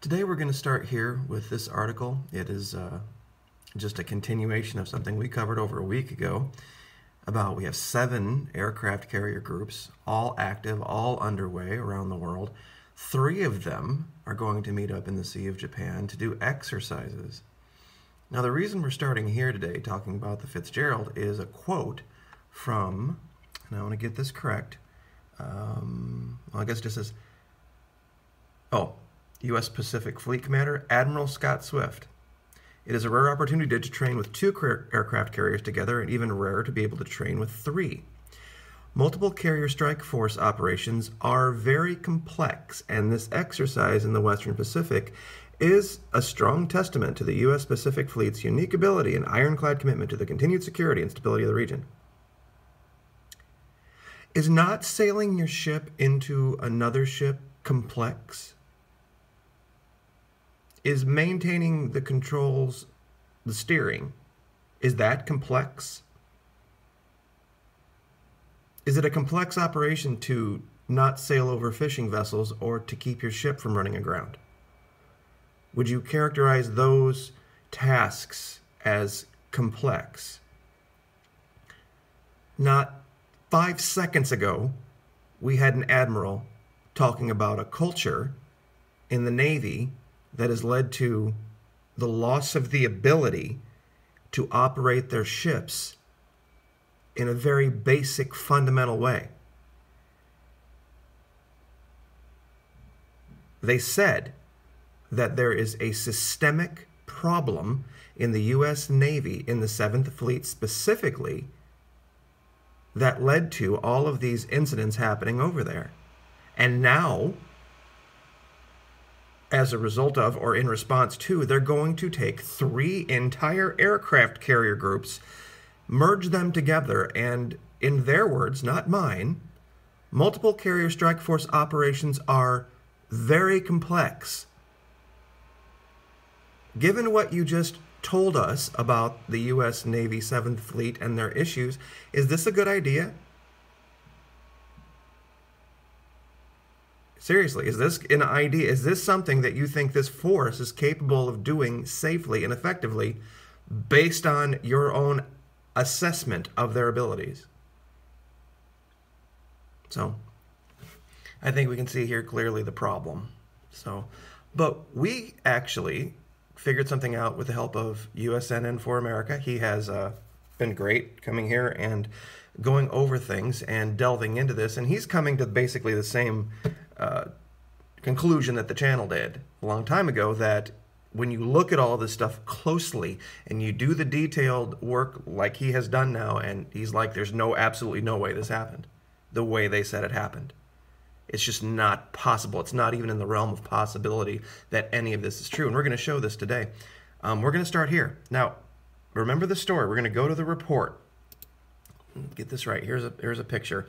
Today we're going to start here with this article. It is just a continuation of something we covered over a week ago about we have 7 aircraft carrier groups, all active, all underway around the world. 3 of them are going to meet up in the Sea of Japan to do exercises. Now the reason we're starting here today talking about the Fitzgerald is a quote from, and I want to get this correct, well, I guess it just says, U.S. Pacific Fleet Commander Admiral Scott Swift. It is a rare opportunity to train with 2 aircraft carriers together, and even rarer to be able to train with 3. Multiple carrier strike force operations are very complex, and this exercise in the Western Pacific is a strong testament to the U.S. Pacific Fleet's unique ability and ironclad commitment to the continued security and stability of the region. Is not sailing your ship into another ship complex? Is maintaining the controls, the steering, is that complex? Is it a complex operation to not sail over fishing vessels or to keep your ship from running aground? Would you characterize those tasks as complex? Not 5 seconds ago, we had an admiral talking about a culture in the Navy that has led to the loss of the ability to operate their ships in a very basic, fundamental way. They said that there is a systemic problem in the U.S. Navy, in the 7th Fleet specifically, that led to all of these incidents happening over there. And now, as a result of, or in response to, they're going to take 3 entire aircraft carrier groups, merge them together, and in their words, not mine, multiple carrier strike force operations are very complex. Given what you just told us about the U.S. Navy 7th Fleet and their issues, is this a good idea? Seriously, is this an idea? Is this something that you think this force is capable of doing safely and effectively based on your own assessment of their abilities? So, I think we can see here clearly the problem. But we actually figured something out with the help of USNN for America. He has been great coming here and going over things and delving into this, and he's coming to basically the same conclusion that the channel did a long time ago, that when you look at all this stuff closely and you do the detailed work like he has done now, and he's like, there's absolutely no way this happened the way they said it happened. It's just not possible. It's not even in the realm of possibility that any of this is true. And we're going to show this today. We're going to start here. Now, remember the story. We're going to go to the report. Get this right. Here's a picture,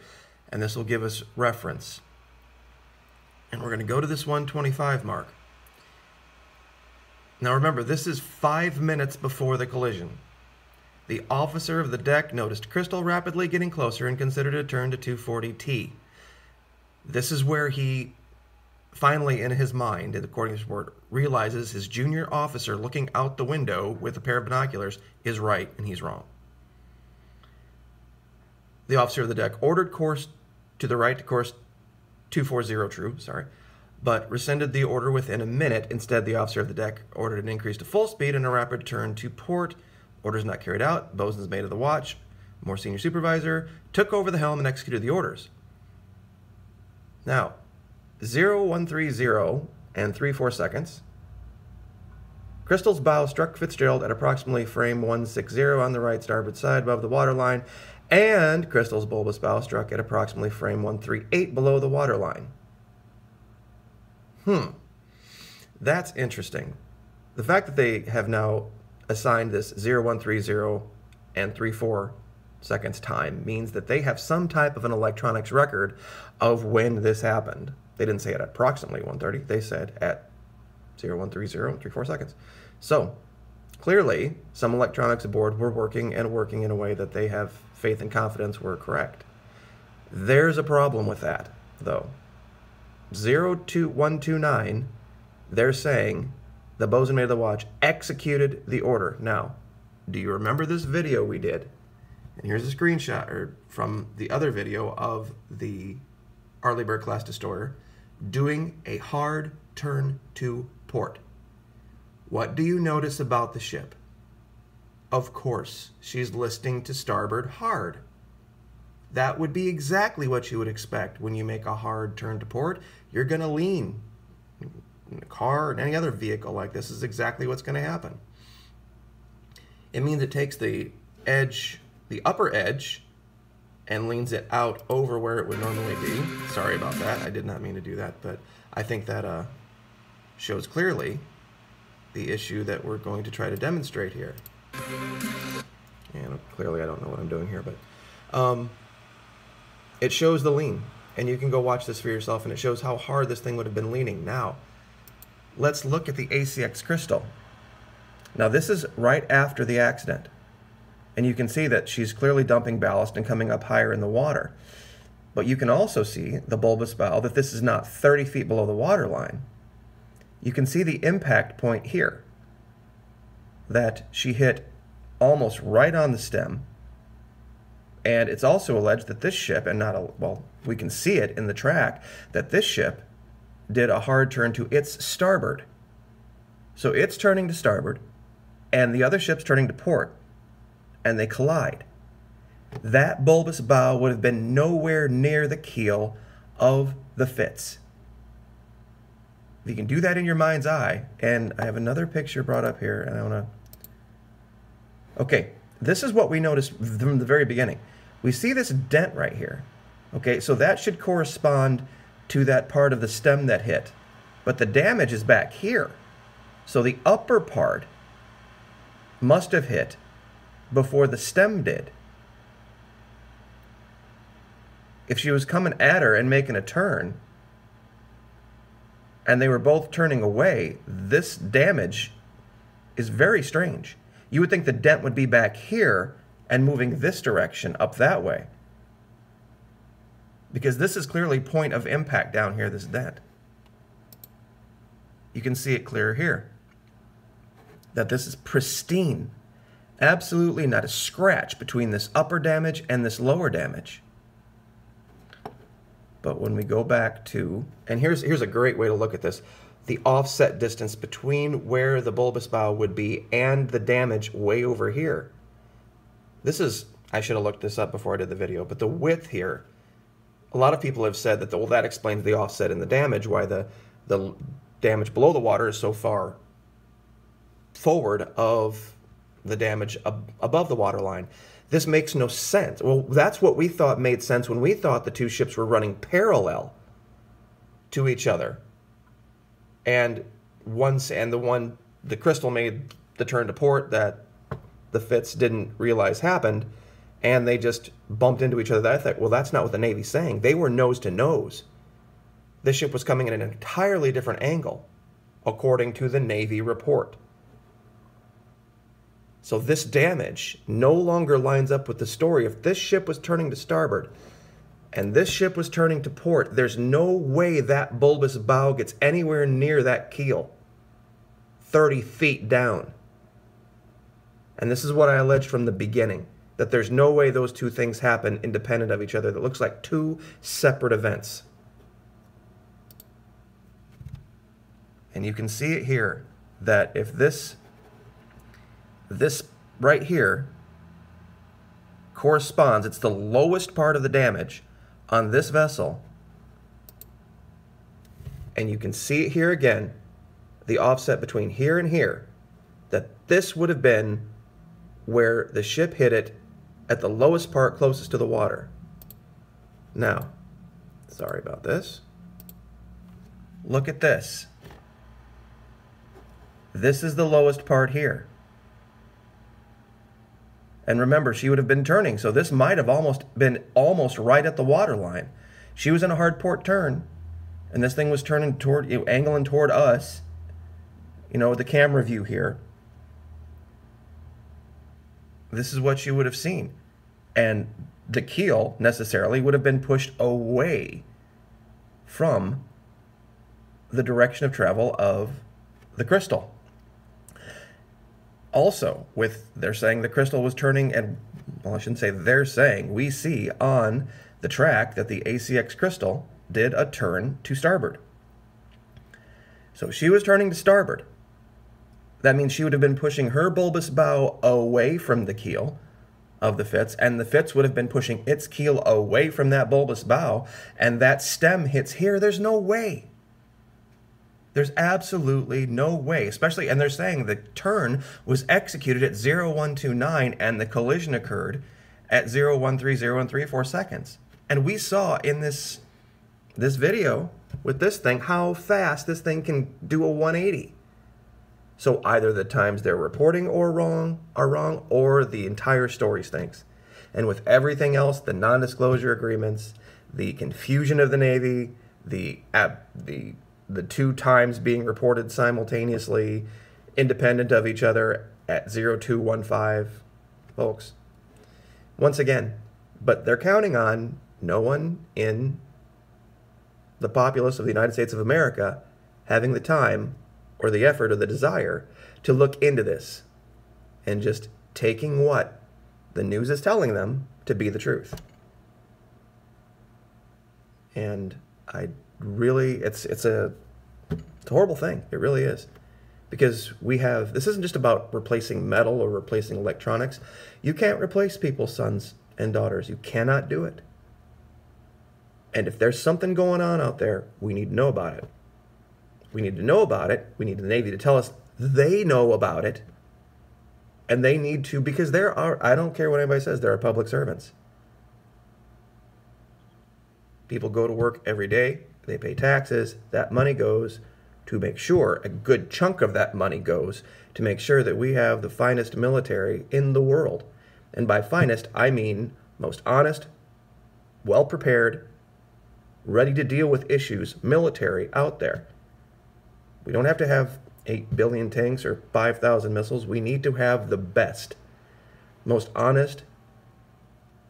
and this will give us reference. And we're going to go to this 125 mark. Now remember, this is 5 minutes before the collision. The officer of the deck noticed Crystal rapidly getting closer and considered a turn to 240T. This is where he finally, in his mind, according to this report, realizes his junior officer looking out the window with a pair of binoculars is right and he's wrong. The officer of the deck ordered course to the right to course 240 true, but rescinded the order within a minute. Instead, the officer of the deck ordered an increase to full speed and a rapid turn to port. Orders not carried out. Bosun's mate of the watch, more senior supervisor, took over the helm and executed the orders. Now, 0130 and 34 seconds. Crystal's bow struck Fitzgerald at approximately frame 160 on the right starboard side above the waterline, and Crystal's bulbous bow struck at approximately frame 138 below the waterline. That's interesting. The fact that they have now assigned this 0130 and 34 seconds time means that they have some type of an electronics record of when this happened. They didn't say at approximately 130. They said at 0130 and 34 seconds. So, clearly, some electronics aboard were working in a way that they have faith and confidence were correct. There's a problem with that, though. 02129 they're saying the bosun mate of the watch executed the order. Now, do you remember this video we did? And here's a screenshot from the other video of the Arleigh Burke class destroyer doing a hard turn to port. What do you notice about the ship? Of course, she's listing to starboard hard. That would be exactly what you would expect when you make a hard turn to port. You're going to lean. In a car or any other vehicle like this is exactly what's going to happen. It means it takes the edge, the upper edge, and leans it out over where it would normally be. Sorry about that. I did not mean to do that, but I think that shows clearly the issue that we're going to try to demonstrate here. And clearly I don't know what I'm doing here, but it shows the lean, and you can go watch this for yourself, and it shows how hard this thing would have been leaning. Now, let's look at the ACX crystal. Now, this is right after the accident, and you can see that she's clearly dumping ballast and coming up higher in the water. But you can also see the bulbous bow, that this is not 30 feet below the water line. You can see the impact point here, that she hit almost right on the stem. And it's also alleged that this ship, and well, we can see it in the track, that this ship did a hard turn to its starboard. So it's turning to starboard, and the other ship's turning to port, and they collide. That bulbous bow would have been nowhere near the keel of the Fitz. If you can do that in your mind's eye, and I have another picture brought up here, and I want to... Okay, this is what we noticed from the very beginning. We see this dent right here. Okay, so that should correspond to that part of the stem that hit. But the damage is back here. So the upper part must have hit before the stem did. If she was coming at her and making a turn, and they were both turning away, this damage is very strange. You would think the dent would be back here and moving this direction up that way, because this is clearly point of impact down here, this dent. You can see it clear here, that this is pristine. Absolutely not a scratch between this upper damage and this lower damage. But when we go back to, and here's a great way to look at this, the offset distance between where the bulbous bow would be and the damage way over here. This is, I should have looked this up before I did the video, but the width here, a lot of people have said that, well, that explains the offset in the damage, why the damage below the water is so far forward of the damage above the water line. This makes no sense. Well, that's what we thought made sense when we thought the two ships were running parallel to each other. And the crystal made the turn to port that the Fitz didn't realize happened, and they just bumped into each other. I thought, well, that's not what the Navy's saying. They were nose to nose. This ship was coming in an entirely different angle, according to the Navy report. So this damage no longer lines up with the story. If this ship was turning to starboard and this ship was turning to port, there's no way that bulbous bow gets anywhere near that keel, 30 feet down. And this is what I alleged from the beginning, that there's no way those two things happen independent of each other. That looks like two separate events. And you can see it here, that if this right here corresponds, it's the lowest part of the damage on this vessel, and you can see it here again, the offset between here and here, that this would have been where the ship hit it at the lowest part closest to the water. Now, sorry about this. Look at this. This is the lowest part here. And remember, she would have been turning, so this might have been almost right at the water line. She was in a hard port turn, and this thing was turning toward, angling toward us, with the camera view here. This is what you would have seen. And the keel, necessarily, would have been pushed away from the direction of travel of the crystal. Also, they're saying the crystal was turning, and well, I shouldn't say they're saying, we see on the track that the ACX crystal did a turn to starboard. So she was turning to starboard. That means she would have been pushing her bulbous bow away from the keel of the Fitz, and the Fitz would have been pushing its keel away from that bulbous bow, and that stem hits here. There's no way. There's absolutely no way, especially, and they're saying the turn was executed at 0129 and the collision occurred at 013034 seconds. And we saw in this video with this thing how fast this thing can do a 180. So either the times they're reporting are wrong, or the entire story stinks. And with everything else, the non-disclosure agreements, the confusion of the Navy, the two times being reported simultaneously, independent of each other at 0215, folks. Once again, but they're counting on no one in the populace of the United States of America having the time or the effort or the desire to look into this and just taking what the news is telling them to be the truth. And I really, it's a horrible thing. It really is. Because this isn't just about replacing metal or replacing electronics. You can't replace people's sons and daughters. You cannot do it. And if there's something going on out there, we need to know about it. We need to know about it. We need the Navy to tell us they know about it. And they need to, because I don't care what anybody says, there are public servants. People go to work every day. They pay taxes. That money goes to make sure, a good chunk of that money goes to make sure that we have the finest military in the world. And by finest, I mean most honest, well-prepared, ready to deal with issues military out there. We don't have to have 8 billion tanks or 5,000 missiles. We need to have the best, most honest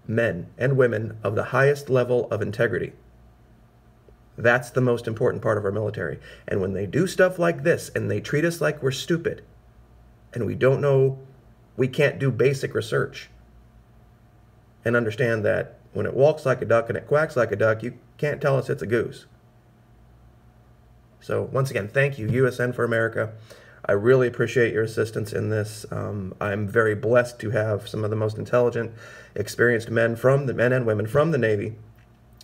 men and women of the highest level of integrity. That's the most important part of our military. And when they do stuff like this and they treat us like we're stupid and we don't know, we can't do basic research and understand that when it walks like a duck and it quacks like a duck, you can't tell us it's a goose. So once again, thank you, USN for America. I really appreciate your assistance in this. I'm very blessed to have some of the most intelligent, experienced men and women from the Navy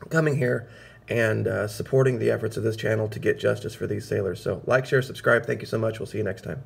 coming here and supporting the efforts of this channel to get justice for these sailors. So like, share, subscribe. Thank you so much. We'll see you next time.